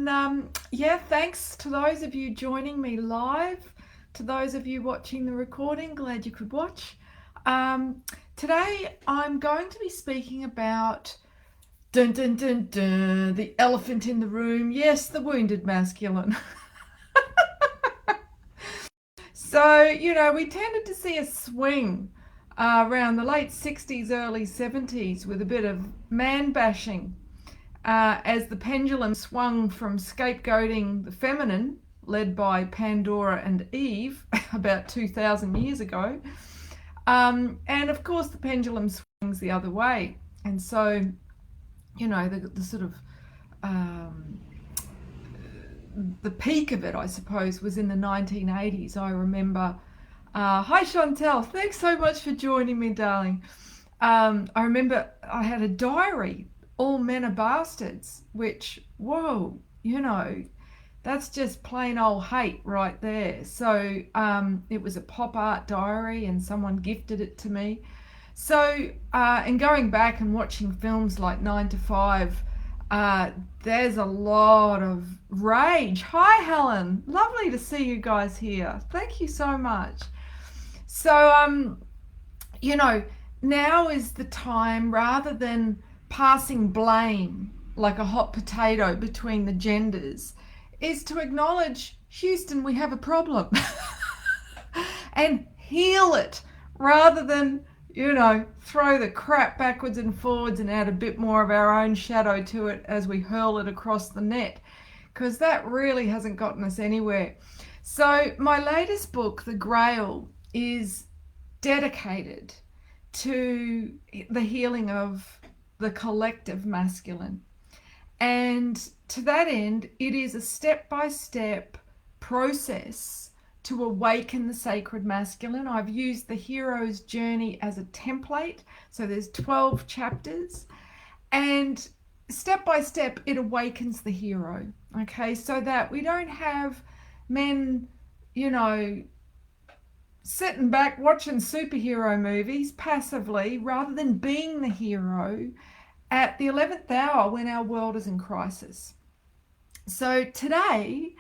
And yeah, thanks to those of you joining me live, to those of you watching the recording, glad you could watch. Today I'm going to be speaking about dun dun dun dun, the elephant in the room. Yes, the wounded masculine. So, we tended to see a swing around the late 60s, early 70s with a bit of man bashing as the pendulum swung from scapegoating the feminine, led by Pandora and Eve about 2,000 years ago. And of course, the pendulum swings the other way. And so, the sort of the peak of it, I suppose, was in the 1980s. I remember. Hi, Chantel. Thanks so much for joining me, darling. I remember I had a diary, All Men Are Bastards, which, whoa, that's just plain old hate right there. So it was a pop art diary and someone gifted it to me. So, and going back and watching films like 9 to 5, there's a lot of rage. Hi, Helen. Lovely to see you guys here. Thank you so much. So, now is the time, rather than passing blame like a hot potato between the genders, is to acknowledge, Houston, we have a problem and heal it, rather than throw the crap backwards and forwards and add a bit more of our own shadow to it as we hurl it across the net, because that really hasn't gotten us anywhere. So my latest book, The Grail, is dedicated to the healing of the collective masculine. And to that end, it is a step-by-step process to awaken the sacred masculine. I've used the hero's journey as a template. So there's 12 chapters, and step by step it awakens the hero. Okay, so that we don't have men, sitting back watching superhero movies passively, rather than being the hero at the 11th hour when our world is in crisis. So today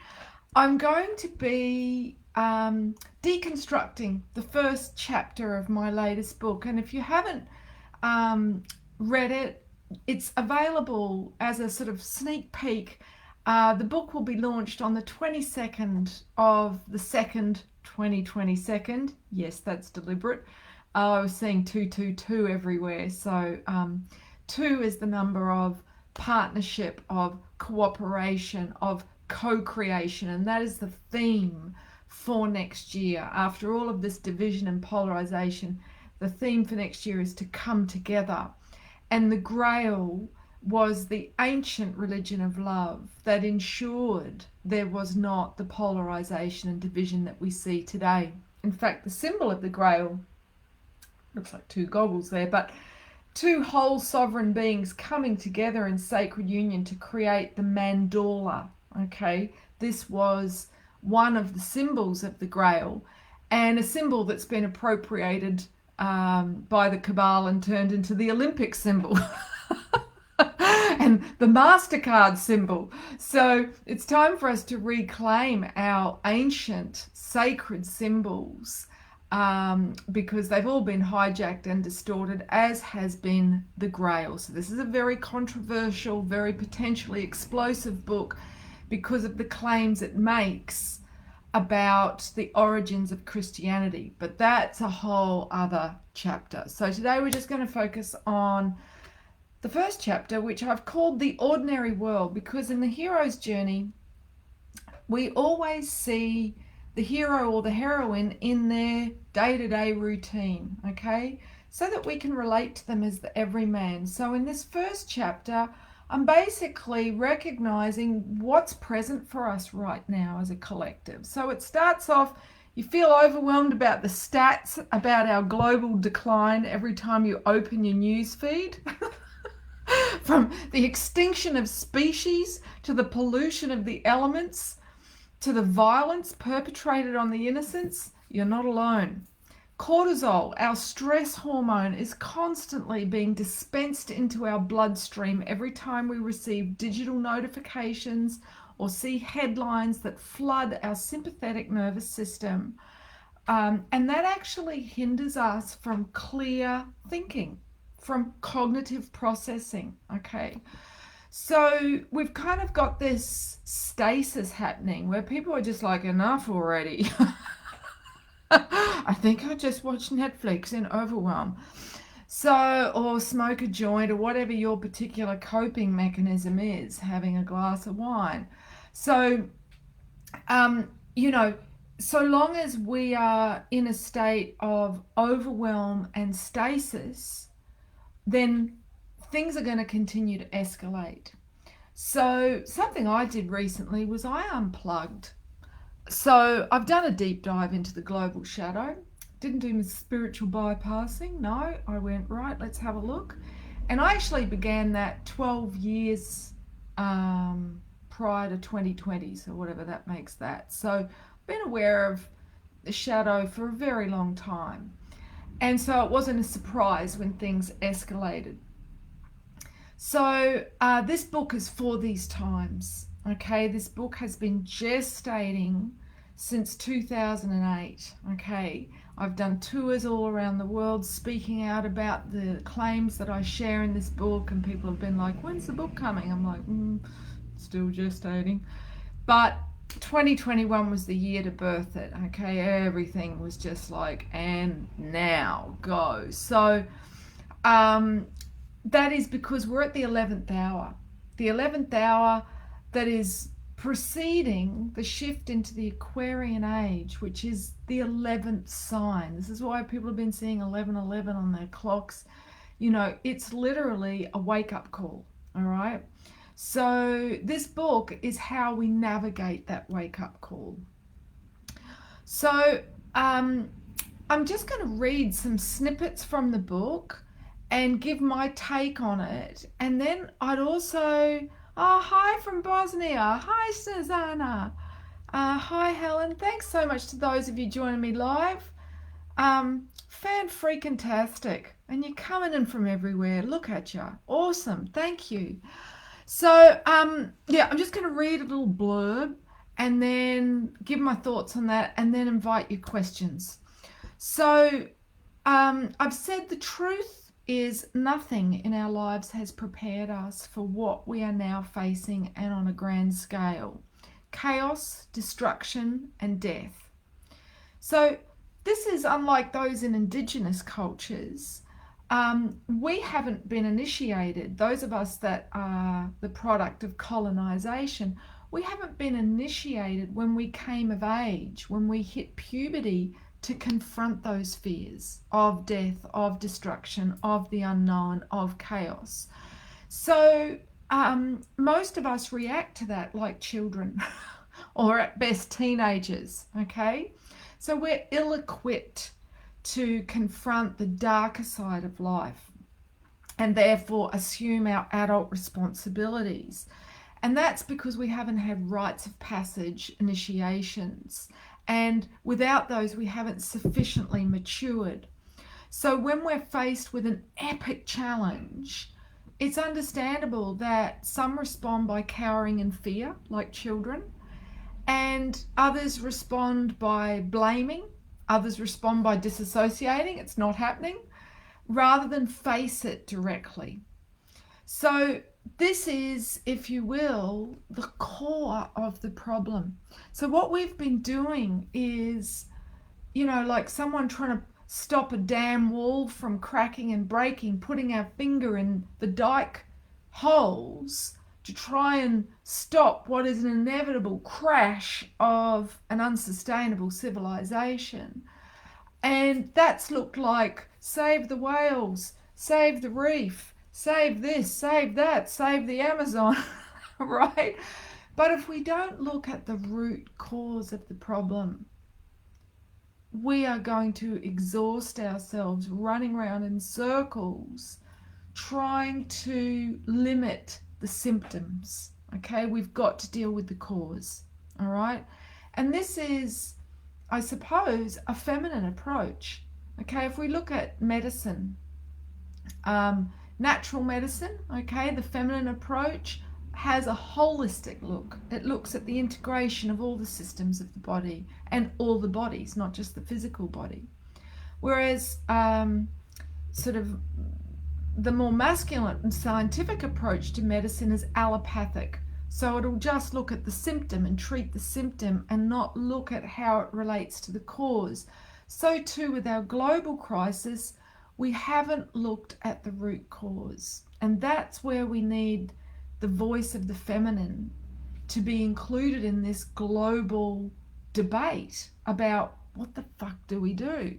I'm going to be deconstructing the first chapter of my latest book. And if you haven't read it, it's available as a sort of sneak peek. The book will be launched on the 22nd of the 2nd, 2022. Yes, that's deliberate. I was seeing 222 everywhere. So 2 is the number of partnership, of cooperation, of co-creation, and that is the theme for next year. After all of this division and polarization, the theme for next year is to come together. And the Grail was the ancient religion of love that ensured there was not the polarization and division that we see today. In fact, the symbol of the Grail looks like 2 goggles there, but 2 whole sovereign beings coming together in sacred union to create the mandala. Okay, this was one of the symbols of the Grail, and a symbol that's been appropriated by the Cabal and turned into the Olympic symbol and the MasterCard symbol. So it's time for us to reclaim our ancient sacred symbols, because they've all been hijacked and distorted, as has been the Grail. So this is a very controversial, very potentially explosive book because of the claims it makes about the origins of Christianity. But that's a whole other chapter. So today we're just going to focus on the first chapter, which I've called The Ordinary World, because in the hero's journey, we always see the hero or the heroine in their day-to-day routine, okay? So that we can relate to them as the everyman. So in this first chapter, I'm basically recognizing what's present for us right now as a collective. So it starts off, you feel overwhelmed about the stats about our global decline every time you open your news feed. From the extinction of species to the pollution of the elements to the violence perpetrated on the innocents, you're not alone. Cortisol, our stress hormone, is constantly being dispensed into our bloodstream every time we receive digital notifications or see headlines that flood our sympathetic nervous system. And that actually hinders us from clear thinking, from cognitive processing. Okay. So we've kind of got this stasis happening where people are just like, enough already. I think I just watched Netflix in Overwhelm. So, or smoke a joint, or whatever your particular coping mechanism is, having a glass of wine. So, you know, so long as we are in a state of overwhelm and stasis, then things are going to continue to escalate. So, something I did recently was I unplugged. So I've done a deep dive into the global shadow. Didn't do my spiritual bypassing. No, I went, right, let's have a look. And I actually began that 12 years prior to 2020, so whatever that makes that. So I've been aware of the shadow for a very long time. And so it wasn't a surprise when things escalated. So this book is for these times. Okay, this book has been gestating since 2008. Okay, I've done tours all around the world speaking out about the claims that I share in this book, and people have been like, when's the book coming? I'm like, still gestating. But 2021 was the year to birth it. Okay, everything was just like, and now go. So that is because we're at the 11th hour. The 11th hour that is preceding the shift into the Aquarian age, which is the 11th sign. This is why people have been seeing 11:11 on their clocks. You know, it's literally a wake-up call, all right? So this book is how we navigate that wake-up call. So I'm just going to read some snippets from the book and give my take on it. And then I'd also... Oh, hi from Bosnia. Hi, Susanna. Hi, Helen. Thanks so much to those of you joining me live. Fan-freaking-tastic. And you're coming in from everywhere. Look at you. Awesome. Thank you. So, yeah, I'm just going to read a little blurb and then give my thoughts on that and then invite your questions. So, I've said the truth is nothing in our lives has prepared us for what we are now facing and on a grand scale. Chaos, destruction, and death. So this is unlike those in indigenous cultures. We haven't been initiated, those of us that are the product of colonization, we haven't been initiated when we came of age, when we hit puberty, to confront those fears of death, of destruction, of the unknown, of chaos. So most of us react to that like children or at best teenagers, okay? So we're ill-equipped to confront the darker side of life and therefore assume our adult responsibilities. And that's because we haven't had rites of passage initiations. And without those, we haven't sufficiently matured. So when we're faced with an epic challenge, it's understandable that some respond by cowering in fear, like children, and others respond by blaming, others respond by disassociating, it's not happening, rather than face it directly. So this is, if you will, the core of the problem. So what we've been doing is, you know, like someone trying to stop a damn wall from cracking and breaking, putting our finger in the dike holes to try and stop what is an inevitable crash of an unsustainable civilization. And that's looked like save the whales, save the reef, save this, save that, save the Amazon, right? But if we don't look at the root cause of the problem, we are going to exhaust ourselves running around in circles trying to limit the symptoms, okay? We've got to deal with the cause, all right? And this is, I suppose, a feminine approach. Okay, if we look at medicine, natural medicine, okay, the feminine approach has a holistic look. It looks at the integration of all the systems of the body and all the bodies, not just the physical body. Whereas sort of the more masculine and scientific approach to medicine is allopathic. So it'll just look at the symptom and treat the symptom and not look at how it relates to the cause. So too with our global crisis, we haven't looked at the root cause. And that's where we need the voice of the feminine to be included in this global debate about what the fuck do we do?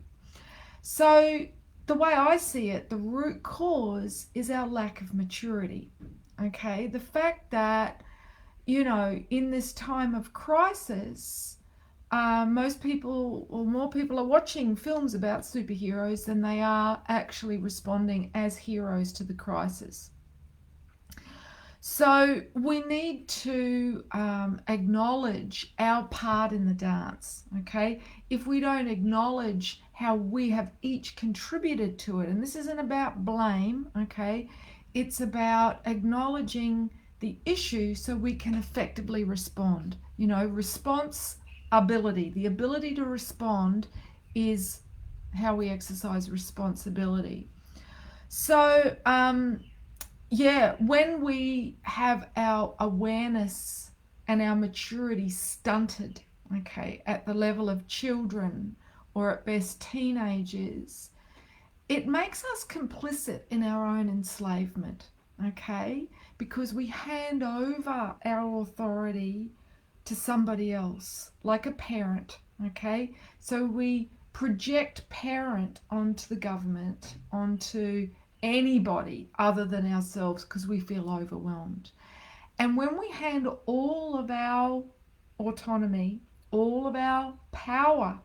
So the way I see it, the root cause is our lack of maturity. Okay, the fact that, in this time of crisis, most people or more people are watching films about superheroes than they are actually responding as heroes to the crisis. So we need to acknowledge our part in the dance, okay? If we don't acknowledge how we have each contributed to it, and this isn't about blame, okay? It's about acknowledging the issue so we can effectively respond. Response ability. The ability to respond is how we exercise responsibility. So, when we have our awareness and our maturity stunted, okay, at the level of children or at best teenagers, it makes us complicit in our own enslavement, okay, because we hand over our authority to somebody else, like a parent, okay? So we project parent onto the government, onto anybody other than ourselves because we feel overwhelmed. And when we hand all of our autonomy, all of our power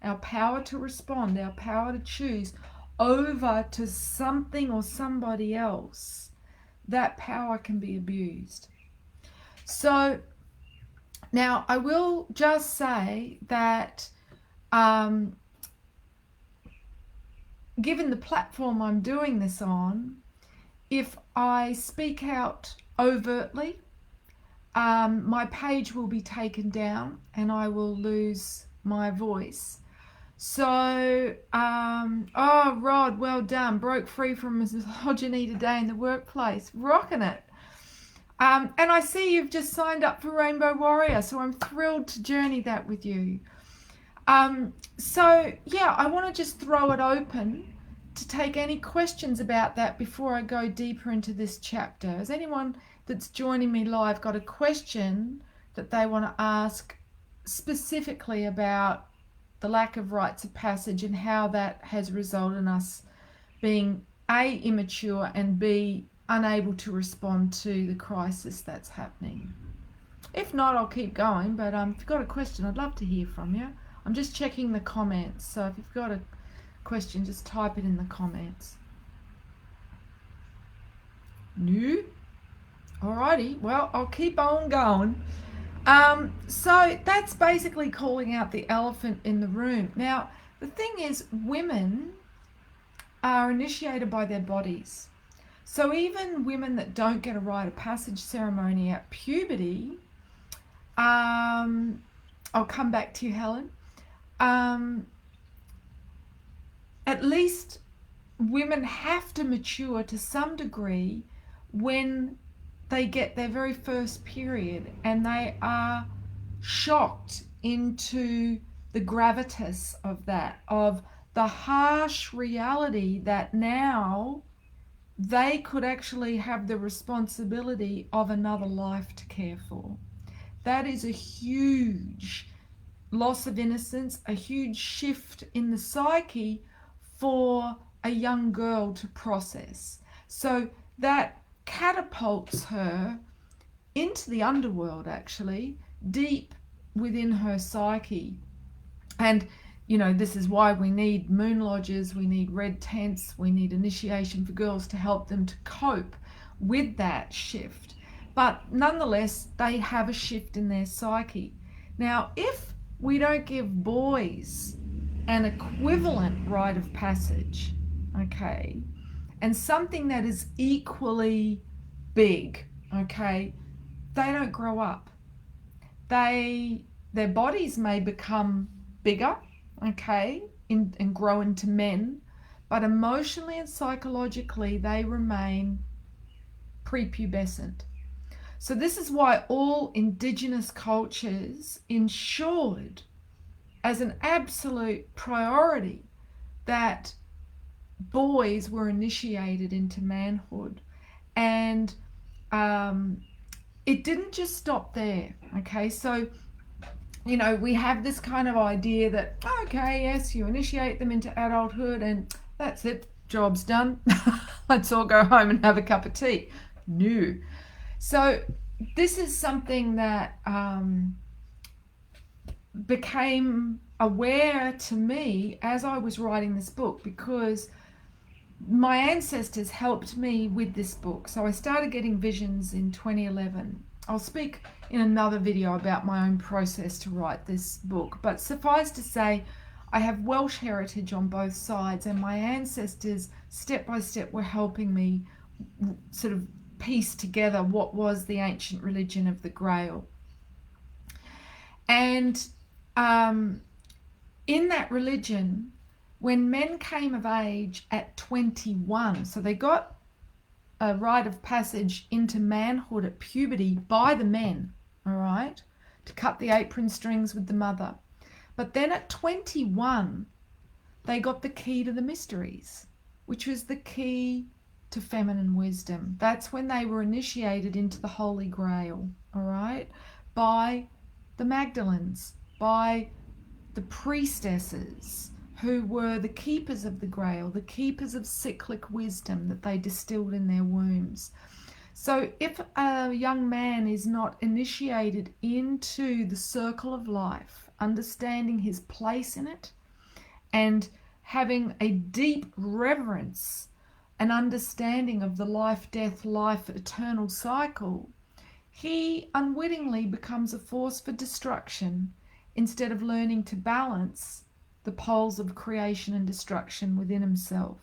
to respond, our power to choose, over to something or somebody else, that power can be abused. So now I will just say that given the platform I'm doing this on, if I speak out overtly, my page will be taken down and I will lose my voice. So, Rod, well done. Broke free from misogyny today in the workplace. Rocking it. And I see you've just signed up for Rainbow Warrior, so I'm thrilled to journey that with you. I want to just throw it open to take any questions about that before I go deeper into this chapter. Has anyone that's joining me live got a question that they want to ask specifically about the lack of rites of passage and how that has resulted in us being A, immature, and B, unable to respond to the crisis that's happening? If not, I'll keep going, but if you've got a question, I'd love to hear from you. I'm just checking the comments, so if you've got a question, just type it in the comments. No? Alrighty, well, I'll keep on going. So that's basically calling out the elephant in the room. Now, the thing is, women are initiated by their bodies. So even women that don't get a rite of passage ceremony at puberty, I'll come back to you, Helen. At least women have to mature to some degree when they get their very first period and they are shocked into the gravitas of that, of the harsh reality that now they could actually have the responsibility of another life to care for. That is a huge loss of innocence, a huge shift in the psyche for a young girl to process. So that catapults her into the underworld, actually, deep within her psyche. And this is why we need moon lodges, we need red tents, we need initiation for girls to help them to cope with that shift. But nonetheless, they have a shift in their psyche. Now, if we don't give boys an equivalent rite of passage, okay, and something that is equally big, okay, they don't grow up. Their bodies may become bigger, okay, and grow into men, but emotionally and psychologically they remain prepubescent. So this is why all indigenous cultures ensured as an absolute priority that boys were initiated into manhood. And it didn't just stop there, okay? So, you know, we have this kind of idea that, okay, yes, you initiate them into adulthood and that's it, job's done. Let's all go home and have a cup of tea. No. So this is something that became aware to me as I was writing this book, because my ancestors helped me with this book. So I started getting visions in 2011. I'll speak in another video about my own process to write this book, but suffice to say, I have Welsh heritage on both sides, and my ancestors step by step were helping me sort of piece together what was the ancient religion of the Grail. And in that religion, when men came of age at 21, so they got a rite of passage into manhood at puberty by the men, all right, to cut the apron strings with the mother. But then at 21, they got the key to the mysteries, which was the key to feminine wisdom. That's when they were initiated into the Holy Grail, all right, by the Magdalens, by the priestesses who were the keepers of the Grail, the keepers of cyclic wisdom that they distilled in their wombs. So if a young man is not initiated into the circle of life, understanding his place in it and having a deep reverence and understanding of the life, death, life, eternal cycle, he unwittingly becomes a force for destruction instead of learning to balance the poles of creation and destruction within himself.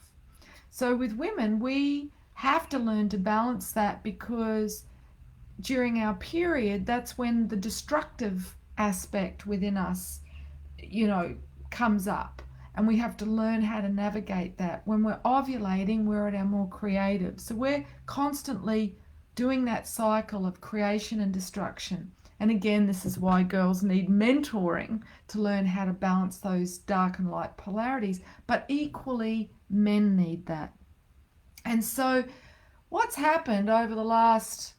So with women, we have to learn to balance that, because during our period, that's when the destructive aspect within us, you know, comes up. And we have to learn how to navigate that. When we're ovulating, we're at our more creative. So we're constantly doing that cycle of creation and destruction. And again, this is why girls need mentoring to learn how to balance those dark and light polarities. But equally, men need that. And so what's happened over the last,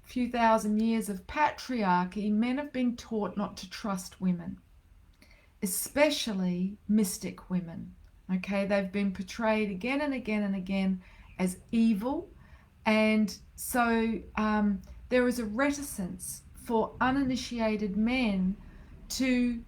few thousand years of patriarchy, men have been taught not to trust women, especially mystic women. Okay, they've been portrayed again and again and again as evil. And so there is a reticence for uninitiated men to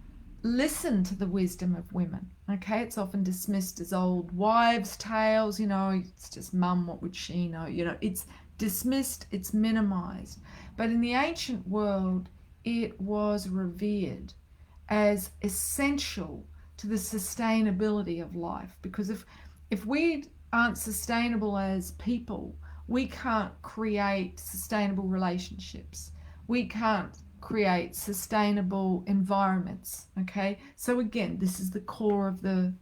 listen to the wisdom of women. Okay, it's often dismissed as old wives' tales, it's just mum, what would she know? It's dismissed, it's minimized. But in the ancient world, it was revered as essential to the sustainability of life. Because if we aren't sustainable as people, we can't create sustainable relationships. We can't create sustainable environments. Okay, so again, this is the core of the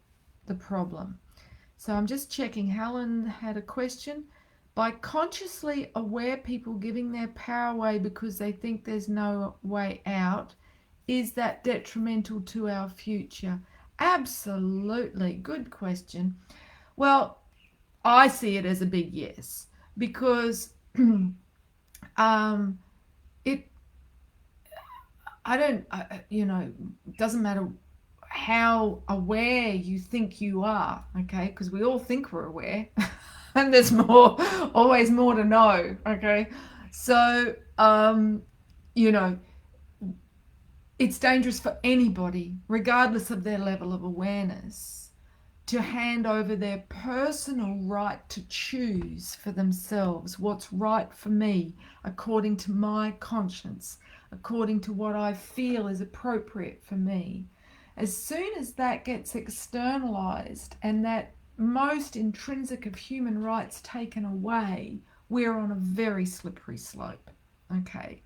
problem. So I'm just checking. Helen had a question. By consciously aware people giving their power away because they think there's no way out, is that detrimental to our future? Absolutely. Good question. Well, I see it as a big yes, because it doesn't matter how aware you think you are, okay, because we all think we're aware and there's always more to know, okay. So it's dangerous for anybody, regardless of their level of awareness, to hand over their personal right to choose for themselves what's right for me, according to my conscience, according to what I feel is appropriate for me. As soon as that gets externalized and that most intrinsic of human rights taken away, we're on a very slippery slope. Okay.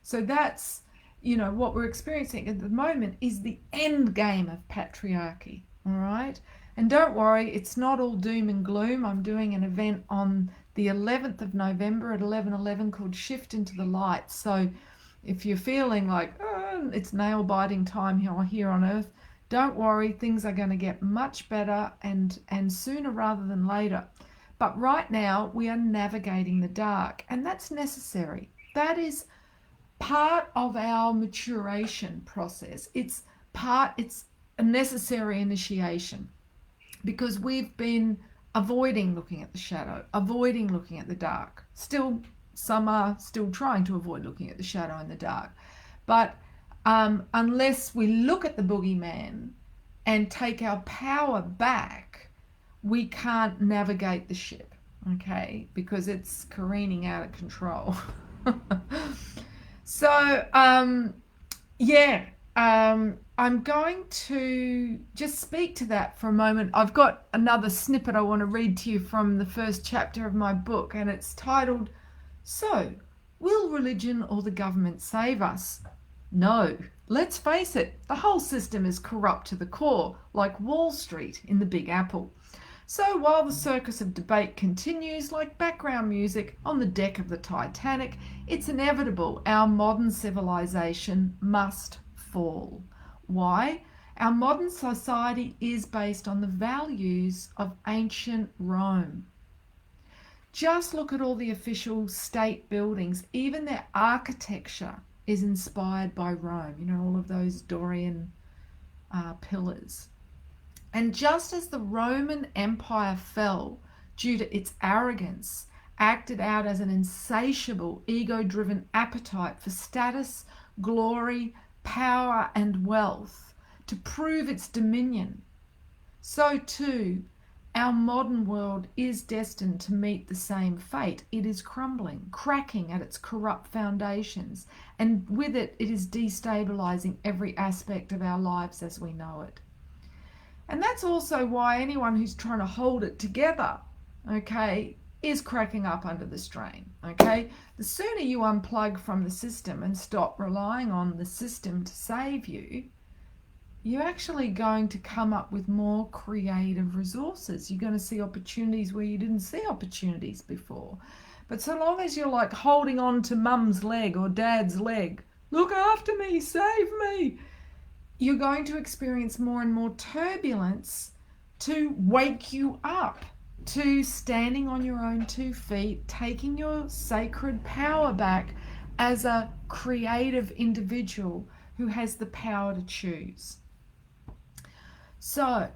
So that's, what we're experiencing at the moment is the end game of patriarchy. All right. And don't worry, it's not all doom and gloom. I'm doing an event on the 11th of November at 11:11 called Shift into the Light. So if you're feeling like it's nail biting time here on earth, don't worry, things are going to get much better and sooner rather than later. But right now we are navigating the dark, and that's necessary. That is part of our maturation process. It's a necessary initiation, because we've been avoiding looking at the shadow, avoiding looking at the dark. Some are still trying to avoid looking at the shadow and the dark. But unless we look at the boogeyman and take our power back, we can't navigate the ship, okay? Because it's careening out of control. So, I'm going to just speak to that for a moment. I've got another snippet I want to read to you from the first chapter of my book, and it's titled, "So, will religion or the government save us? No. Let's face it, the whole system is corrupt to the core, like Wall Street in the Big Apple. So while the circus of debate continues like background music on the deck of the Titanic, it's inevitable our modern civilization must fall. Why? Our modern society is based on the values of ancient Rome. Just look at all the official state buildings. Even their architecture is inspired by Rome. All of those Dorian pillars. And just as the Roman Empire fell due to its arrogance, acted out as an insatiable, ego-driven appetite for status, glory, power, and wealth to prove its dominion, so too our modern world is destined to meet the same fate. It is crumbling, cracking at its corrupt foundations, and with it, it is destabilizing every aspect of our lives as we know it. And that's also why anyone who's trying to hold it together, okay, is cracking up under the strain, okay? The sooner you unplug from the system and stop relying on the system to save you, you're actually going to come up with more creative resources. You're going to see opportunities where you didn't see opportunities before. But so long as you're like holding on to mum's leg or dad's leg, look after me, save me, you're going to experience more and more turbulence to wake you up to standing on your own 2 feet, taking your sacred power back as a creative individual who has the power to choose. So,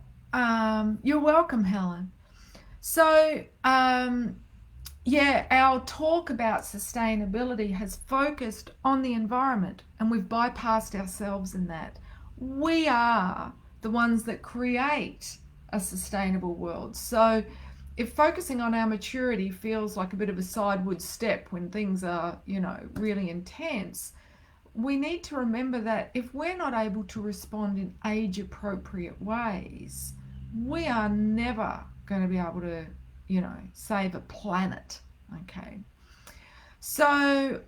you're welcome, Helen. So, our talk about sustainability has focused on the environment, and we've bypassed ourselves in that. We are the ones that create a sustainable world. So if focusing on our maturity feels like a bit of a sideward step when things are, really intense, we need to remember that if we're not able to respond in age-appropriate ways, we are never going to be able to, save a planet, okay? So,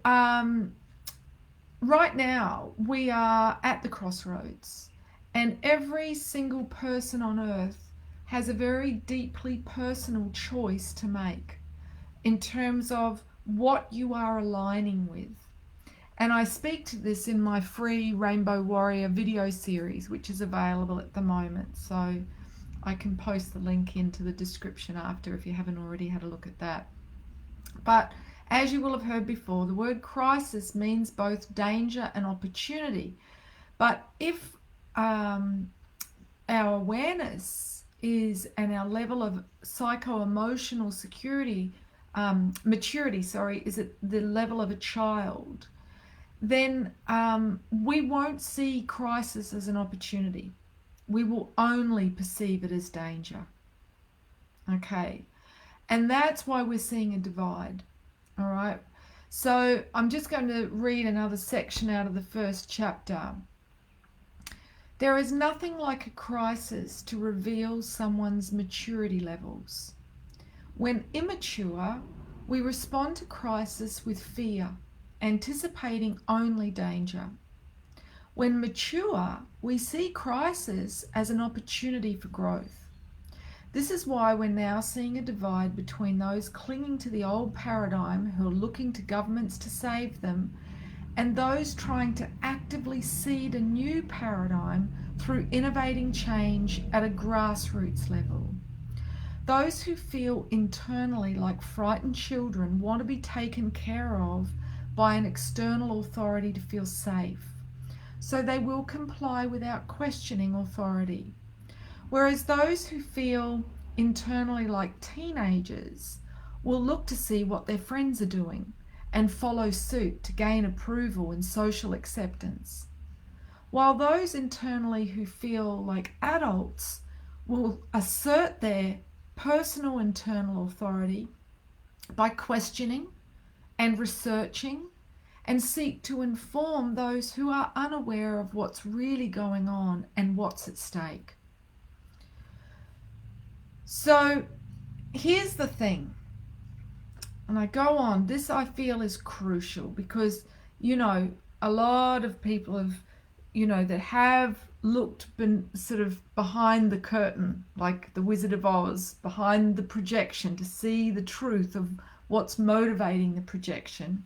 right now, we are at the crossroads, and every single person on earth has a very deeply personal choice to make in terms of what you are aligning with. And I speak to this in my free Rainbow Warrior video series, which is available at the moment. So I can post the link into the description after if you haven't already had a look at that. But as you will have heard before, the word crisis means both danger and opportunity. But if our awareness is and our level of psycho-emotional maturity is at the level of a child, then we won't see crisis as an opportunity. We will only perceive it as danger. Okay. And that's why we're seeing a divide. All right. So I'm just going to read another section out of the first chapter. There is nothing like a crisis to reveal someone's maturity levels. When immature, we respond to crisis with fear, anticipating only danger. When mature, we see crisis as an opportunity for growth. This is why we're now seeing a divide between those clinging to the old paradigm who are looking to governments to save them and those trying to actively seed a new paradigm through innovating change at a grassroots level. Those who feel internally like frightened children want to be taken care of by an external authority to feel safe, so they will comply without questioning authority. Whereas those who feel internally like teenagers will look to see what their friends are doing and follow suit to gain approval and social acceptance. While those internally who feel like adults will assert their personal internal authority by questioning and researching and seek to inform those who are unaware of what's really going on and what's at stake. So here's the thing, and I go on, this I feel is crucial because, a lot of people have, that have looked sort of behind the curtain, like the Wizard of Oz, behind the projection to see the truth of what's motivating the projection.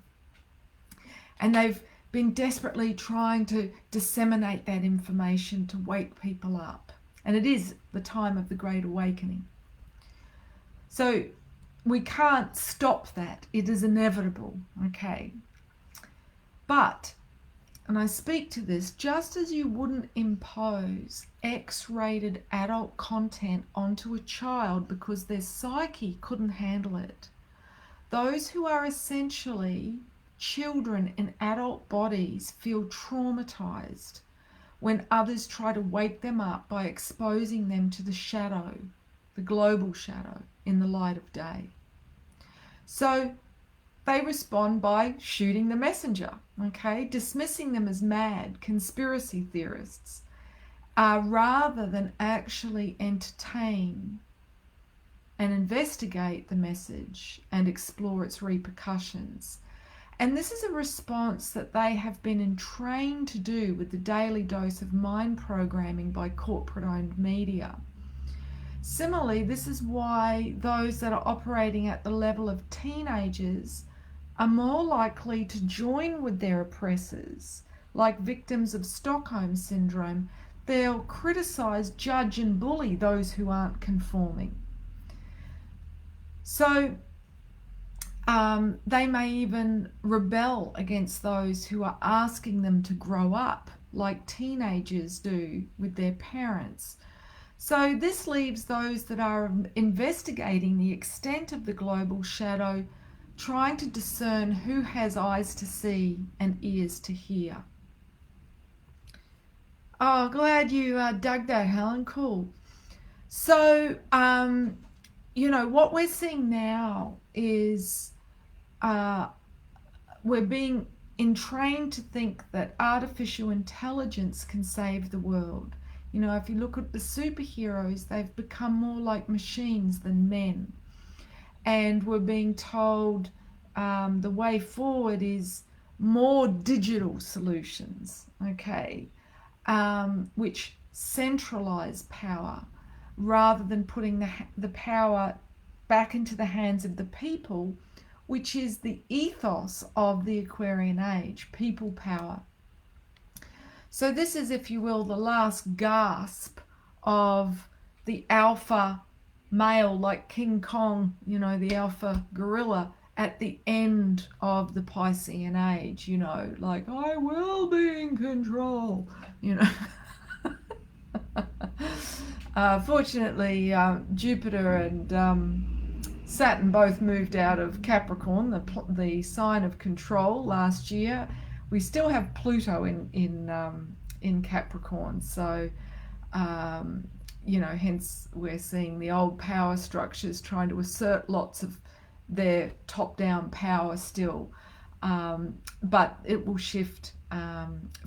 And they've been desperately trying to disseminate that information to wake people up. And it is the time of the Great Awakening. So we can't stop that. It is inevitable, okay? But, and I speak to this, just as you wouldn't impose X-rated adult content onto a child because their psyche couldn't handle it, those who are essentially children in adult bodies feel traumatized when others try to wake them up by exposing them to the shadow, the global shadow, in the light of day. So they respond by shooting the messenger, okay, dismissing them as mad conspiracy theorists, rather than actually entertain and investigate the message and explore its repercussions. And this is a response that they have been entrained to do with the daily dose of mind programming by corporate-owned media. Similarly, this is why those that are operating at the level of teenagers are more likely to join with their oppressors, like victims of Stockholm Syndrome. They'll criticize, judge, and bully those who aren't conforming. So they may even rebel against those who are asking them to grow up, like teenagers do with their parents. So this leaves those that are investigating the extent of the global shadow trying to discern who has eyes to see and ears to hear. Oh, glad you dug that, Helen. Cool. So, what we're seeing now is we're being entrained to think that artificial intelligence can save the world. If you look at the superheroes, they've become more like machines than men. And we're being told the way forward is more digital solutions, okay, which centralize power rather than putting the power back into the hands of the people, which is the ethos of the Aquarian age, people power. So this is, if you will, the last gasp of the alpha male, like King Kong, the alpha gorilla at the end of the Piscean age, like, I will be in control, Fortunately, Jupiter and Saturn both moved out of Capricorn, the sign of control, last year. We still have Pluto in Capricorn, so hence we're seeing the old power structures trying to assert lots of their top-down power still, but it will shift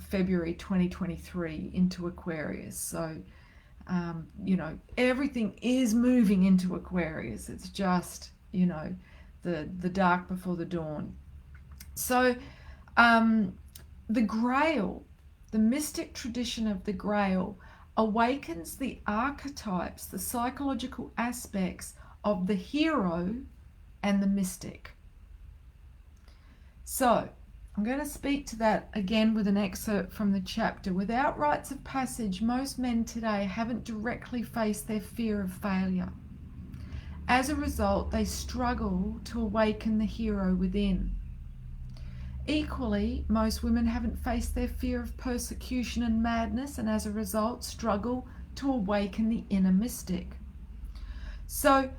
February 2023 into Aquarius. So, everything is moving into Aquarius. It's just, the dark before the dawn. So, the Grail, the mystic tradition of the Grail, awakens the archetypes, the psychological aspects of the hero and the mystic. So, I'm going to speak to that again with an excerpt from the chapter. Without rites of passage, most men today haven't directly faced their fear of failure. As a result, they struggle to awaken the hero within. Equally, most women haven't faced their fear of persecution and madness, and as a result, struggle to awaken the inner mystic. So,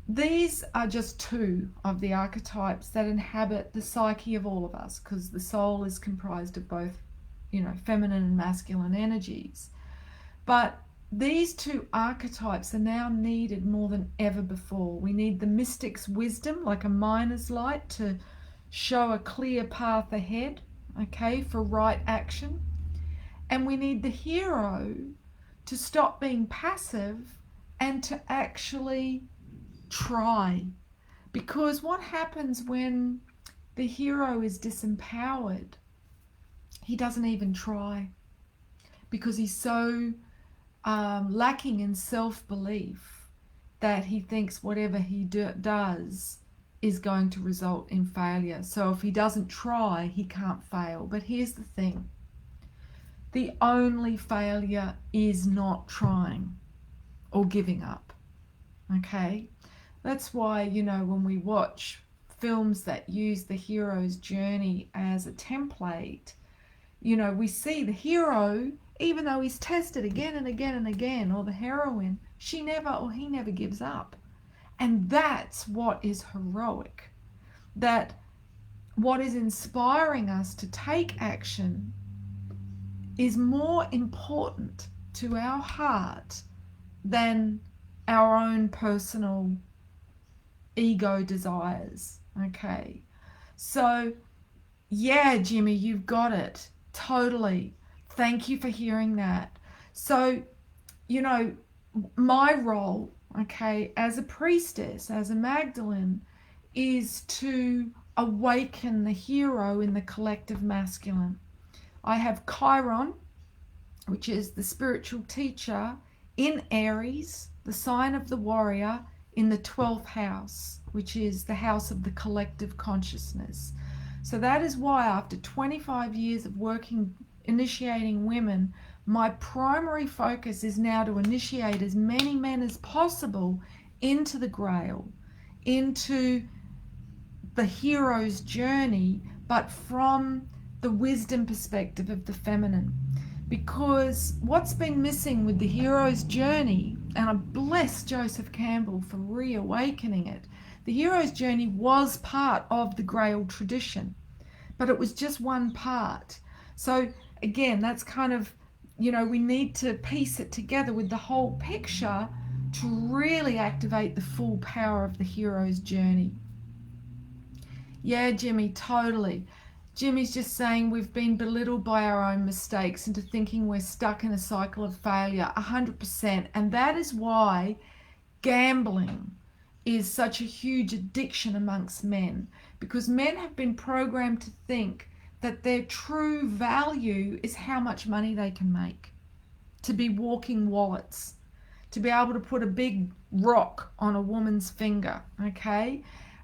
these are just two of the archetypes that inhabit the psyche of all of us, because the soul is comprised of both, feminine and masculine energies. But these two archetypes are now needed more than ever before. We need the mystic's wisdom, like a miner's light, to show a clear path ahead, for right action. And we need the hero to stop being passive and to actually try. Because what happens when the hero is disempowered? He doesn't even try, because he's so lacking in self-belief that he thinks whatever he does is going to result in failure. So if he doesn't try, he can't fail. But here's the thing. The only failure is not trying or giving up. Okay? That's why, when we watch films that use the hero's journey as a template, we see the hero, even though he's tested again and again and again, or the heroine, he never gives up. And that's what is heroic. That what is inspiring us to take action is more important to our heart than our own personal ego desires. Okay. So, yeah, Jimmy, you've got it. Totally. Thank you for hearing that. So, my role, as a priestess, as a Magdalene, is to awaken the hero in the collective masculine. I have Chiron, which is the spiritual teacher, in Aries, the sign of the warrior, in the 12th house, which is the house of the collective consciousness. So that is why after 25 years of initiating women, my primary focus is now to initiate as many men as possible into the Grail, into the hero's journey, but from the wisdom perspective of the feminine. Because what's been missing with the hero's journey, and I bless Joseph Campbell for reawakening it, the hero's journey was part of the Grail tradition, but it was just one part. So again, that's kind of, we need to piece it together with the whole picture to really activate the full power of the hero's journey. Yeah, Jimmy, totally. Jimmy's just saying we've been belittled by our own mistakes into thinking we're stuck in a cycle of failure, 100%. And that is why gambling is such a huge addiction amongst men, because men have been programmed to think that their true value is how much money they can make, to be walking wallets, to be able to put a big rock on a woman's finger,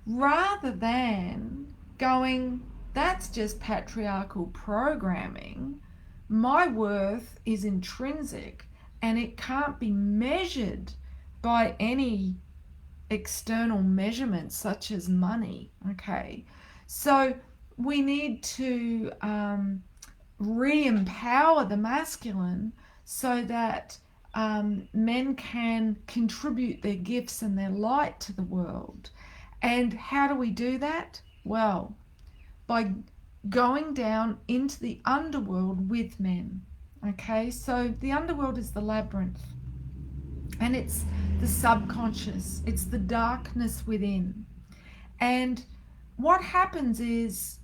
rather than going, that's just patriarchal programming. My worth is intrinsic and it can't be measured by any external measurements such as money. So we need to re-empower the masculine so that men can contribute their gifts and their light to the world. And how do we do that? Well, by going down into the underworld with men. So the underworld is the labyrinth, and it's the subconscious, it's the darkness within. And what happens is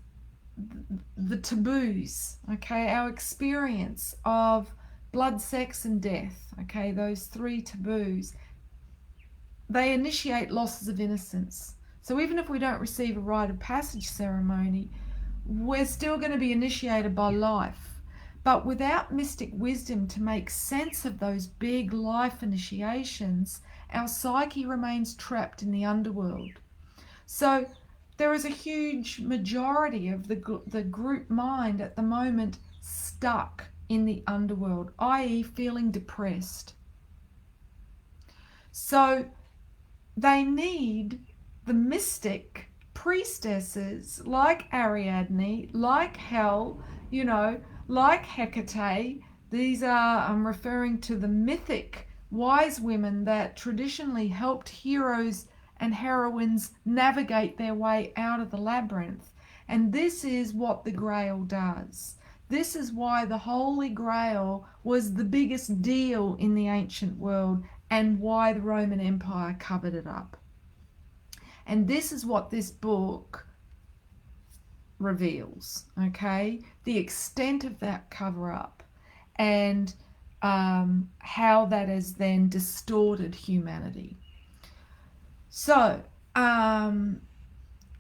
the taboos, okay, our experience of blood, sex, and death, okay, those three taboos, they initiate losses of innocence. So even if we don't receive a rite of passage ceremony, we're still going to be initiated by life. But without mystic wisdom to make sense of those big life initiations, our psyche remains trapped in the underworld. So there is a huge majority of the group mind at the moment stuck in the underworld, i.e. feeling depressed. So they need the mystic priestesses like Ariadne, like Hel, like Hecate. These are, I'm referring to the mythic wise women that traditionally helped heroes and heroines navigate their way out of the labyrinth. And this is what the Grail does. This is why the Holy Grail was the biggest deal in the ancient world and why the Roman Empire covered it up. And this is what this book reveals, okay? The extent of that cover-up and how that has then distorted humanity. So,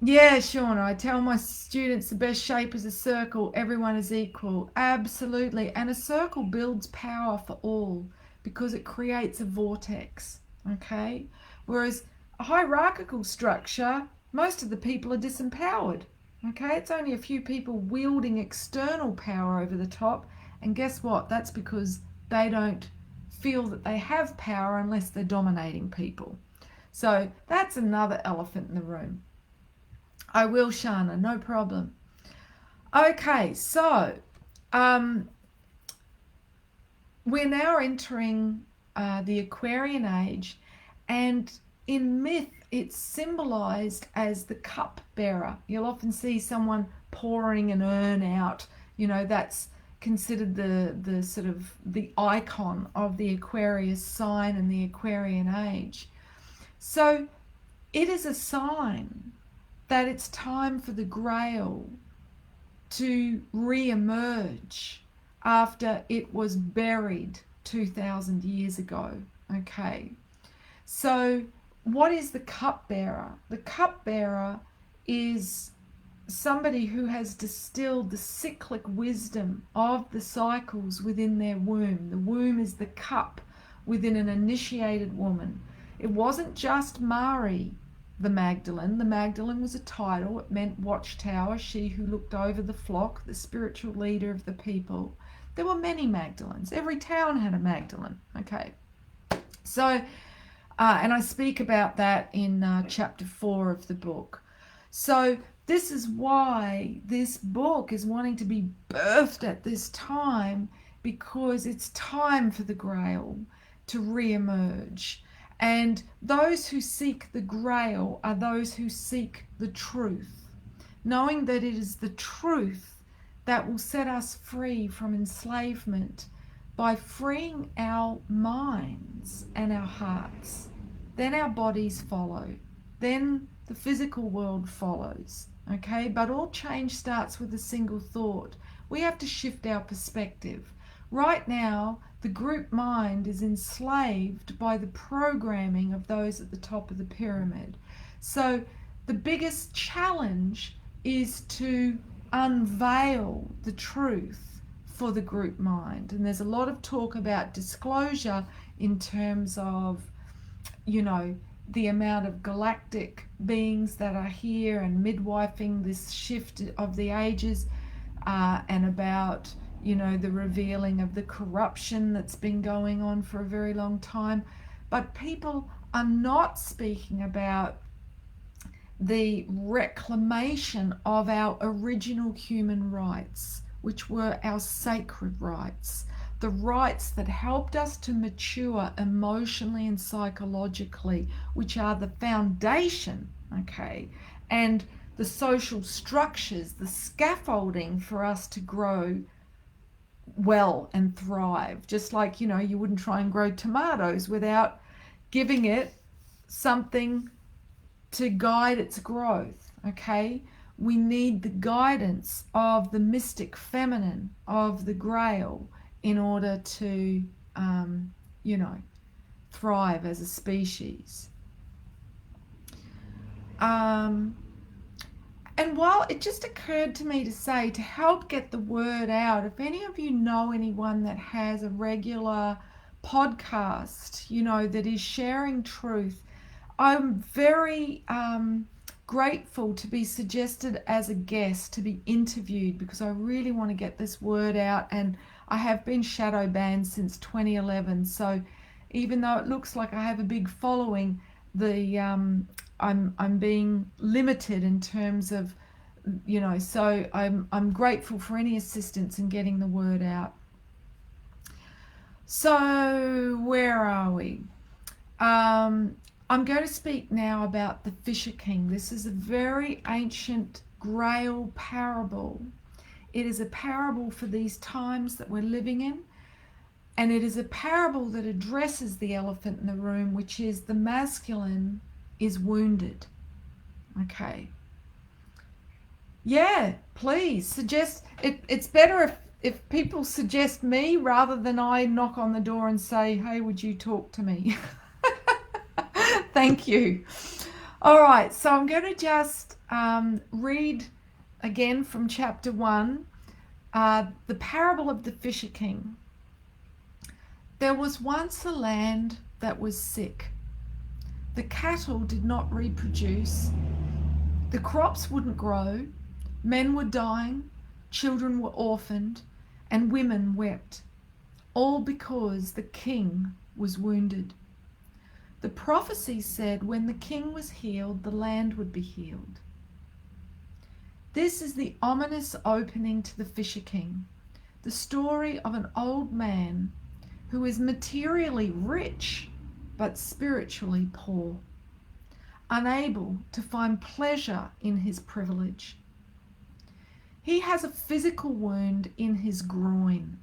yeah, Sean, I tell my students the best shape is a circle, everyone is equal. Absolutely. And a circle builds power for all because it creates a vortex, okay? Whereas a hierarchical structure, most of the people are disempowered, okay? It's only a few people wielding external power over the top. And guess what? That's because they don't feel that they have power unless they're dominating people. So that's another elephant in the room. I will, Shana, no problem. Okay, so we're now entering the Aquarian age, and in myth it's symbolized as the cup bearer. You'll often see someone pouring an urn out. That's considered the sort of the icon of the Aquarius sign and the Aquarian age. So it is a sign that it's time for the Grail to re-emerge after it was buried 2,000 years ago. Okay, so what is the cupbearer? The cupbearer is somebody who has distilled the cyclic wisdom of the cycles within their womb. The womb is the cup within an initiated woman. It wasn't just Mari, the Magdalene. The Magdalene was a title. It meant watchtower, she who looked over the flock, the spiritual leader of the people. There were many Magdalenes. Every town had a Magdalene. Okay. So, and I speak about that in chapter 4 of the book. So this is why this book is wanting to be birthed at this time, because it's time for the Grail to re-emerge. And those who seek the Grail are those who seek the truth, knowing that it is the truth that will set us free from enslavement by freeing our minds and our hearts. Then our bodies follow. Then the physical world follows. Okay, but all change starts with a single thought. We have to shift our perspective. Right now, the group mind is enslaved by the programming of those at the top of the pyramid. So the biggest challenge is to unveil the truth for the group mind. And there's a lot of talk about disclosure in terms of, the amount of galactic beings that are here and midwifing this shift of the ages, and about the revealing of the corruption that's been going on for a very long time. But people are not speaking about the reclamation of our original human rights, which were our sacred rights, the rights that helped us to mature emotionally and psychologically, which are the foundation, okay, and the social structures, the scaffolding for us to grow well and thrive. Just like, you wouldn't try and grow tomatoes without giving it something to guide its growth, okay? we need the guidance of the mystic feminine of the Grail in order to, thrive as a species. And while it just occurred to me to say, to help get the word out, if any of you know anyone that has a regular podcast, that is sharing truth, I'm very grateful to be suggested as a guest to be interviewed, because I really want to get this word out, and I have been shadow banned since 2011. So even though it looks like I have a big following, I'm being limited in terms of, so I'm grateful for any assistance in getting the word out. So where are we? I'm going to speak now about the Fisher King. This is a very ancient Grail parable. It is a parable for these times that we're living in, and it is a parable that addresses the elephant in the room, which is the masculine is wounded. Okay. Yeah, please suggest it. It's better if people suggest me rather than I knock on the door and say, hey, would you talk to me? Thank you. All right, so I'm going to just read again from chapter 1, the parable of the Fisher King. There was once a land that was sick. The cattle did not reproduce. The crops wouldn't grow. Men were dying. Children were orphaned. And women wept. All because the king was wounded. The prophecy said when the king was healed, the land would be healed. This is the ominous opening to the Fisher King, the story of an old man who is materially rich but spiritually poor, unable to find pleasure in his privilege. He has a physical wound in his groin,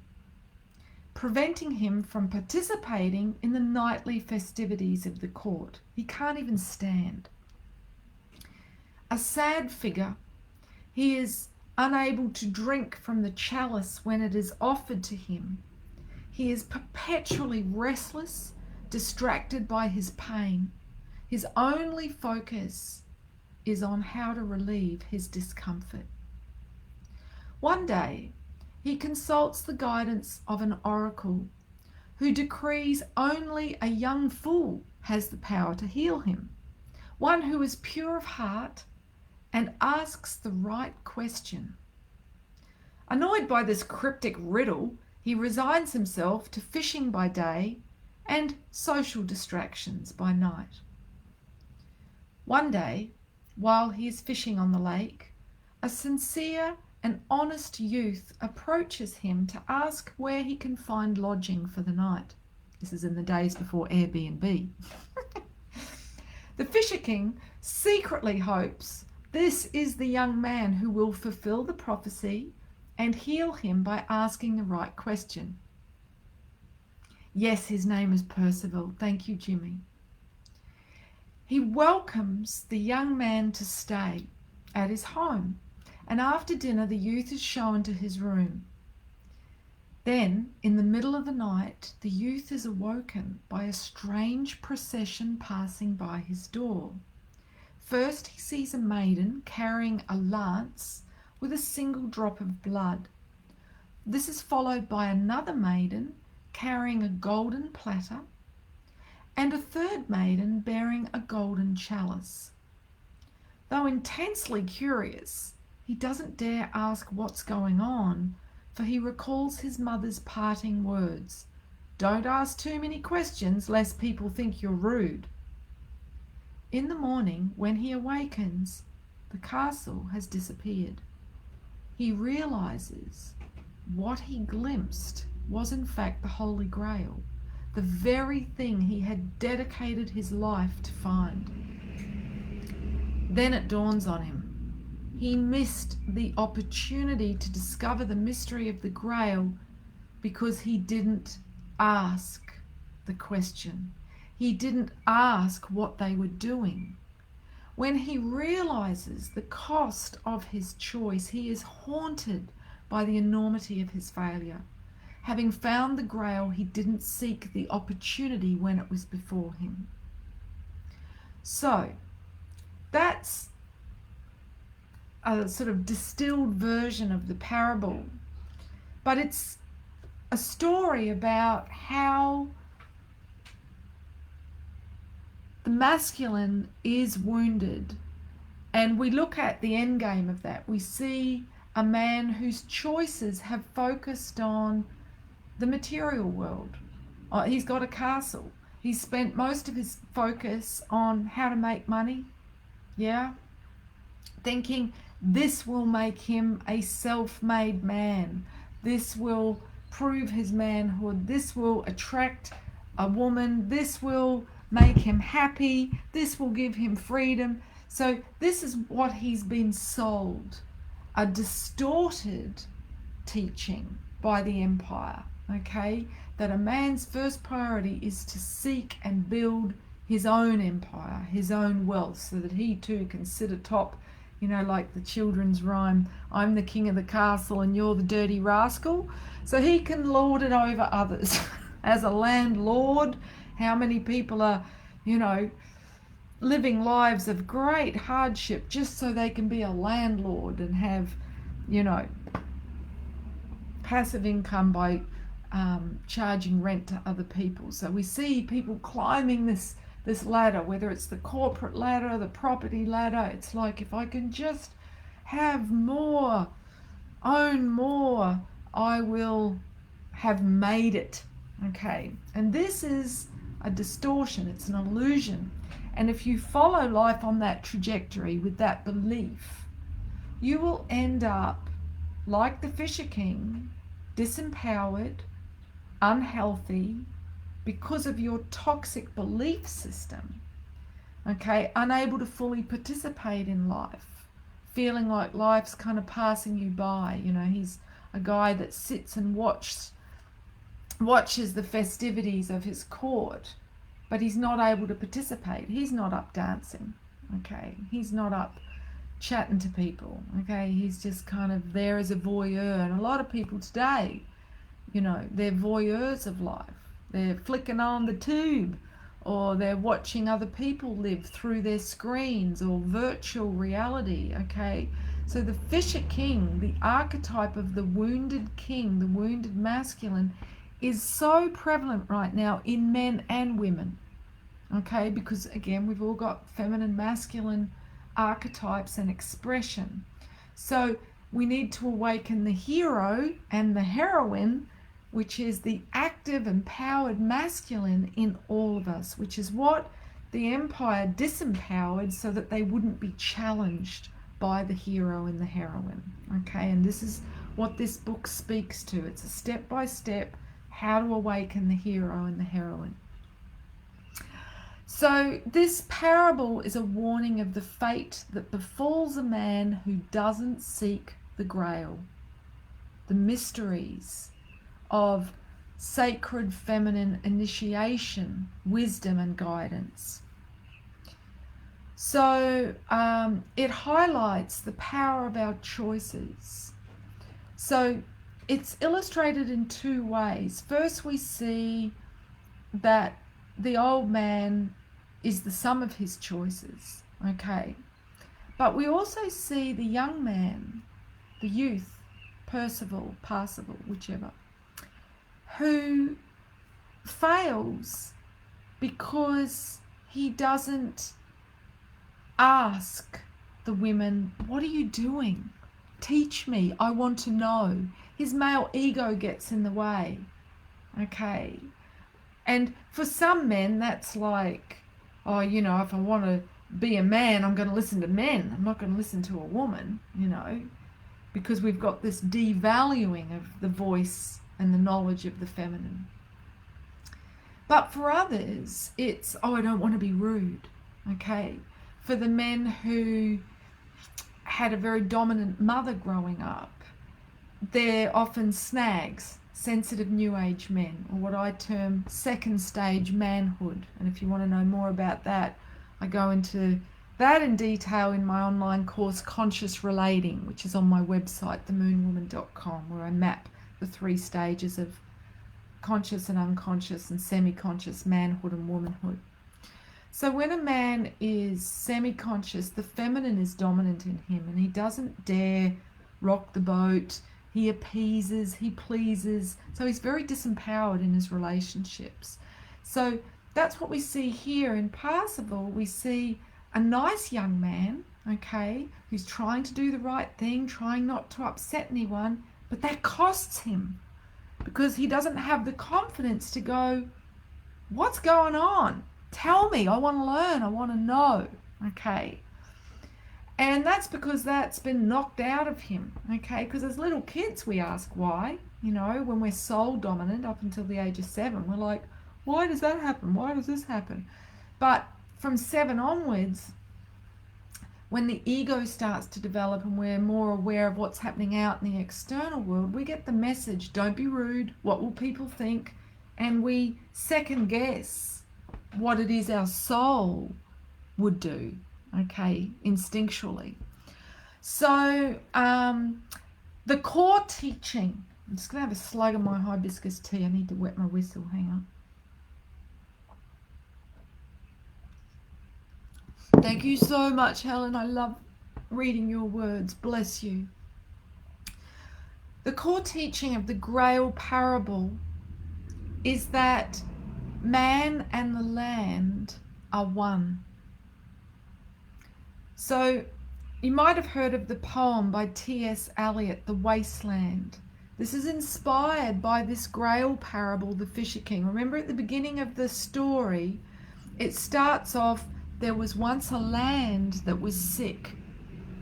preventing him from participating in the nightly festivities of the court. He can't even stand. A sad figure, he is unable to drink from the chalice when it is offered to him. He is perpetually restless, distracted by his pain. His only focus is on how to relieve his discomfort. One day, he consults the guidance of an oracle who decrees only a young fool has the power to heal him, one who is pure of heart and asks the right question. Annoyed by this cryptic riddle, he resigns himself to fishing by day and social distractions by night. One day, while he is fishing on the lake, a sincere and honest youth approaches him to ask where he can find lodging for the night. This is in the days before Airbnb. The Fisher King secretly hopes this is the young man who will fulfill the prophecy and heal him by asking the right question. Yes, his name is Percival. Thank you, Jimmy. He welcomes the young man to stay at his home, and after dinner the youth is shown to his room. Then, in the middle of the night, the youth is awoken by a strange procession passing by his door. First, he sees a maiden carrying a lance with a single drop of blood. This is followed by another maiden carrying a golden platter, and a third maiden bearing a golden chalice. Though intensely curious, he doesn't dare ask what's going on, for he recalls his mother's parting words, "Don't ask too many questions lest people think you're rude." In the morning, when he awakens, the castle has disappeared. He realizes what he glimpsed was in fact the Holy Grail, the very thing he had dedicated his life to find. Then it dawns on him. He missed the opportunity to discover the mystery of the Grail because he didn't ask the question. He didn't ask what they were doing. When he realizes the cost of his choice, he is haunted by the enormity of his failure. Having found the Grail, he didn't seek the opportunity when it was before him. So, that's a sort of distilled version of the parable. But it's a story about how the masculine is wounded. And we look at the end game of that. We see a man whose choices have focused on the material world. He's got a castle. He's spent most of his focus on how to make money. Yeah. Thinking this will make him a self-made man. This will prove his manhood. This will attract a woman. This will make him happy. This will give him freedom. So this is what he's been sold. A distorted teaching by the empire, okay? That a man's first priority is to seek and build his own empire, his own wealth, so that he too can sit atop, you know, like the children's rhyme, I'm the king of the castle and you're the dirty rascal. So he can lord it over others. As a landlord, how many people are, you know, living lives of great hardship just so they can be a landlord and have, you know, passive income by charging rent to other people. So we see people climbing this ladder, whether it's the corporate ladder, the property ladder. It's like, if I can just have more, own more, I will have made it. Okay, and this is a distortion, it's an illusion. And if you follow life on that trajectory with that belief, you will end up like the Fisher King, disempowered, unhealthy, because of your toxic belief system, okay, unable to fully participate in life, feeling like life's kind of passing you by. You know, he's a guy that sits and watches the festivities of his court, but he's not able to participate. He's not up dancing, okay, he's not up chatting to people, okay, he's just kind of there as a voyeur. And a lot of people today, you know, they're voyeurs of life. They're flicking on the tube, or they're watching other people live through their screens or virtual reality, okay? So the Fisher King, the archetype of the wounded king, the wounded masculine, is so prevalent right now in men and women, okay? Because again, we've all got feminine, masculine archetypes and expression. So we need to awaken the hero and the heroine, which is the active, empowered masculine in all of us, which is what the empire disempowered so that they wouldn't be challenged by the hero and the heroine. Okay, and this is what this book speaks to. It's a step-by-step how to awaken the hero and the heroine. So this parable is a warning of the fate that befalls a man who doesn't seek the Grail, the mysteries of sacred feminine initiation, wisdom and guidance. So it highlights the power of our choices. So it's illustrated in two ways. First, we see that the old man is the sum of his choices, okay? But we also see the young man, the youth, Percival, Parsival, whichever, who fails because he doesn't ask the women, what are you doing? Teach me, I want to know. His male ego gets in the way, okay? And for some men, that's like, oh, you know, if I want to be a man, I'm going to listen to men. I'm not going to listen to a woman, you know, because we've got this devaluing of the voice and the knowledge of the feminine. But for others, it's, oh, I don't want to be rude, okay? For the men who had a very dominant mother growing up, they're often snags, sensitive new age men, or what I term second stage manhood. And if you want to know more about that, I go into that in detail in my online course, Conscious Relating, which is on my website, themoonwoman.com, where I map the 3 stages of conscious and unconscious and semi-conscious manhood and womanhood. So when a man is semi-conscious, the feminine is dominant in him, and he doesn't dare rock the boat. He appeases, he pleases. So he's very disempowered in his relationships. So that's what we see here in Parsifal. We see a nice young man, okay, who's trying to do the right thing, trying not to upset anyone, but that costs him because he doesn't have the confidence to go, what's going on? Tell me, I want to learn, I want to know, okay? And that's because that's been knocked out of him, okay? Because as little kids, we ask why, you know, when we're soul dominant up until the age of 7, we're like, why does that happen? Why does this happen? But from 7 onwards, when the ego starts to develop and we're more aware of what's happening out in the external world, we get the message, don't be rude, what will people think? And we second guess what it is our soul would do, okay, instinctually. So the core teaching, I'm just going to have a slug of my hibiscus tea. I need to wet my whistle, hang on. Thank you so much, Helen. I love reading your words. Bless you. The core teaching of the Grail parable is that man and the land are one. So you might have heard of the poem by T.S. Eliot, The Wasteland. This is inspired by this Grail parable, the Fisher King. Remember at the beginning of the story, it starts off, there was once a land that was sick.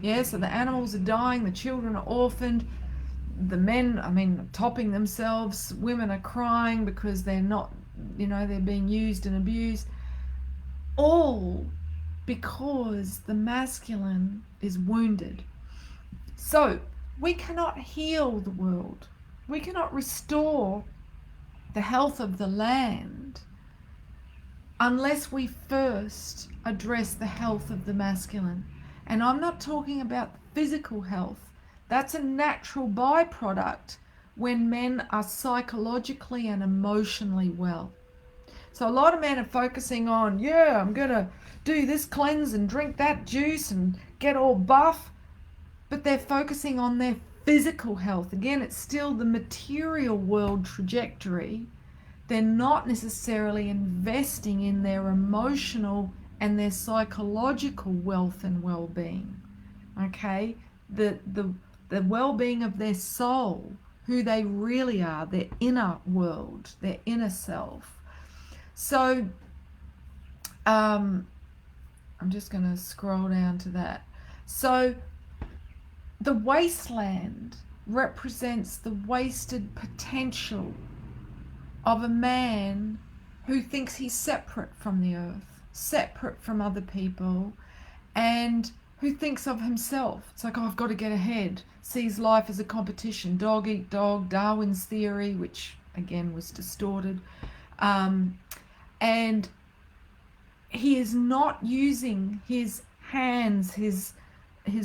Yeah, so the animals are dying, the children are orphaned, the men, topping themselves, women are crying because they're not, you know, they're being used and abused. All because the masculine is wounded. So we cannot heal the world. We cannot restore the health of the land unless we first address the health of the masculine. And I'm not talking about physical health. That's a natural byproduct when men are psychologically and emotionally well. So a lot of men are focusing on, yeah, I'm going to do this cleanse and drink that juice and get all buff. But they're focusing on their physical health. Again, it's still the material world trajectory. They're not necessarily investing in their emotional and their psychological wealth and well-being. Okay? The well-being of their soul, who they really are, their inner world, their inner self. So I'm just going to scroll down to that. So the wasteland represents the wasted potential of a man who thinks he's separate from the earth, separate from other people, and who thinks of himself. It's like, oh, I've got to get ahead. Sees life as a competition. Dog eat dog, Darwin's theory, which again was distorted. And he is not using his hands, his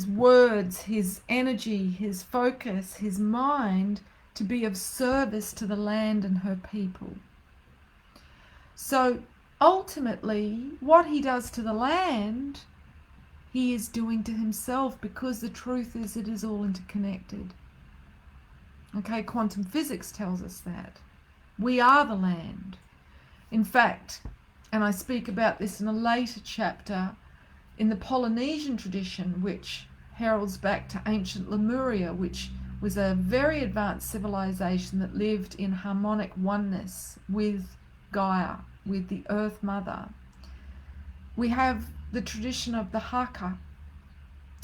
words, his energy, his focus, his mind to be of service to the land and her people. So ultimately, what he does to the land, he is doing to himself, because the truth is it is all interconnected. Okay, quantum physics tells us that. We are the land. In fact, and I speak about this in a later chapter, in the Polynesian tradition, which heralds back to ancient Lemuria, which was a very advanced civilization that lived in harmonic oneness with Gaia, with the Earth Mother. We have the tradition of the haka,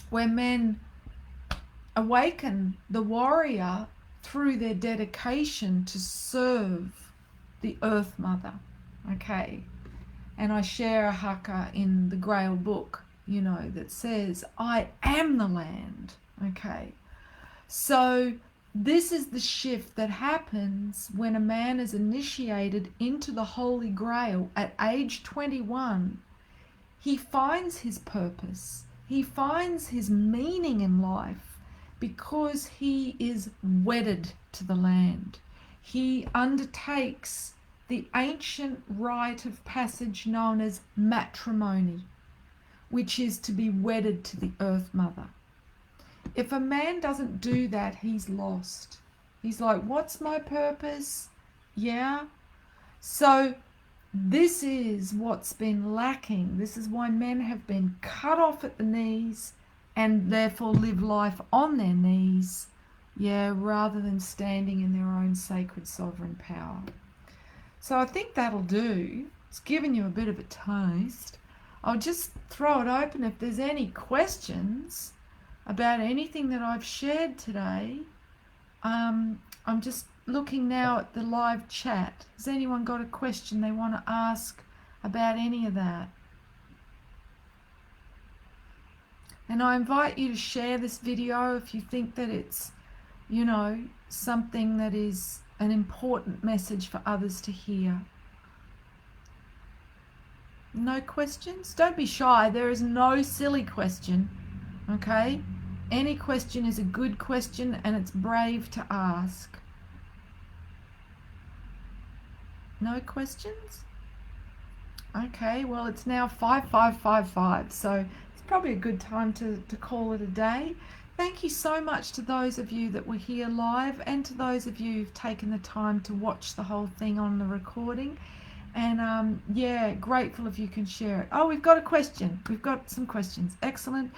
where men awaken the warrior through their dedication to serve the Earth Mother. Okay, and I share a haka in the Grail book, you know, that says, I am the land. Okay, so this is the shift that happens when a man is initiated into the Holy Grail at age 21. he finds his purpose. He finds his meaning in life because he is wedded to the land. He undertakes the ancient rite of passage known as matrimony, which is to be wedded to the Earth Mother. If a man doesn't do that, he's lost. He's like, what's my purpose? Yeah. So this is what's been lacking. This is why men have been cut off at the knees and therefore live life on their knees, rather than standing in their own sacred sovereign power. So I think that'll do. It's given you a bit of a taste. I'll just throw it open if there's any questions about anything that I've shared today. I'm just looking now at the live chat. Has anyone got a question they want to ask about any of that? And I invite you to share this video if you think that it's, something that is an important message for others to hear. No questions? Don't be shy. There is no silly question, okay? Any question is a good question and it's brave to ask. No questions? Okay, well, it's now 5555, so it's probably a good time to call it a day. Thank you so much to those of you that were here live and to those of you who've taken the time to watch the whole thing on the recording. And grateful if you can share it. Oh, we've got a question. We've got some questions. Excellent.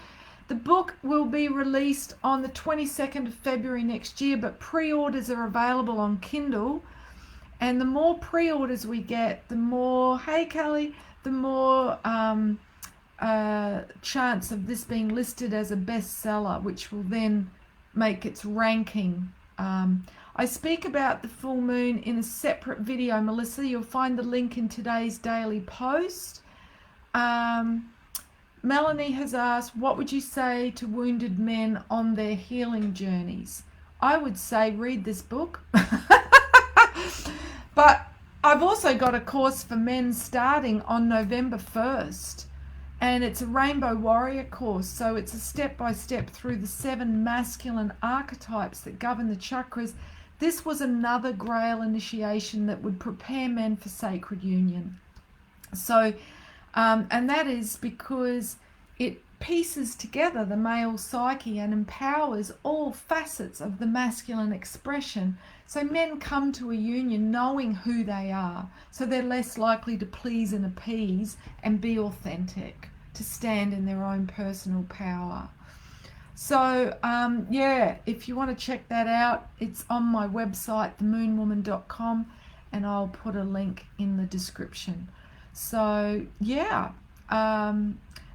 The book will be released on the 22nd of February next year, but pre-orders are available on Kindle. And the more pre-orders we get, the more, hey Kelly, the more chance of this being listed as a bestseller, which will then make its ranking. I speak about the full moon in a separate video, Melissa. You'll find the link in today's daily post. Melanie has asked, what would you say to wounded men on their healing journeys? I would say read this book. But I've also got a course for men starting on November 1st. And it's a Rainbow Warrior course. So it's a step-by-step through the 7 masculine archetypes that govern the chakras. This was another Grail initiation that would prepare men for sacred union. So, and that is because it pieces together the male psyche and empowers all facets of the masculine expression. So men come to a union knowing who they are, so they're less likely to please and appease and be authentic, to stand in their own personal power. So if you want to check that out, it's on my website, themoonwoman.com, and I'll put a link in the description. So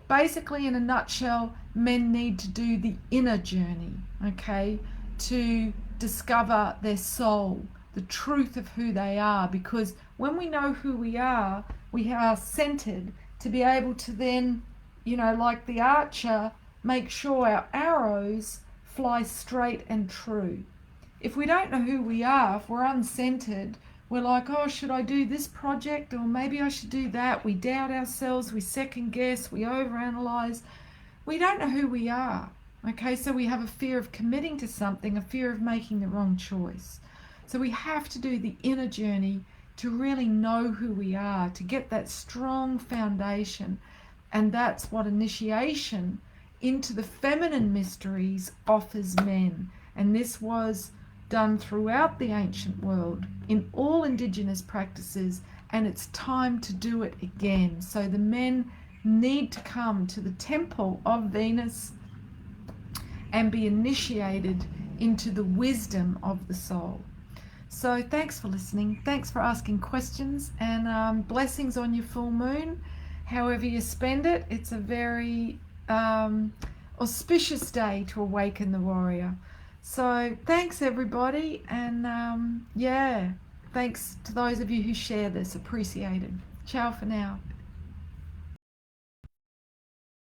basically in a nutshell, men need to do the inner journey, okay, to discover their soul, the truth of who they are, because when we know who we are centered to be able to then, like the archer, make sure our arrows fly straight and true. If we don't know who we are, if we're uncentered, we're like, oh, should I do this project? Or maybe I should do that. We doubt ourselves, we second guess, we overanalyze. We don't know who we are. Okay, so we have a fear of committing to something, a fear of making the wrong choice. So we have to do the inner journey to really know who we are, to get that strong foundation. And that's what initiation into the feminine mysteries offers men. And this was done throughout the ancient world in all indigenous practices, and it's time to do it again. So the men need to come to the temple of Venus and be initiated into the wisdom of the soul. So thanks for listening. Thanks for asking questions, and blessings on your full moon. However you spend it, it's a very auspicious day to awaken the warrior. So thanks everybody, and thanks to those of you who share this. Appreciated. Ciao for now.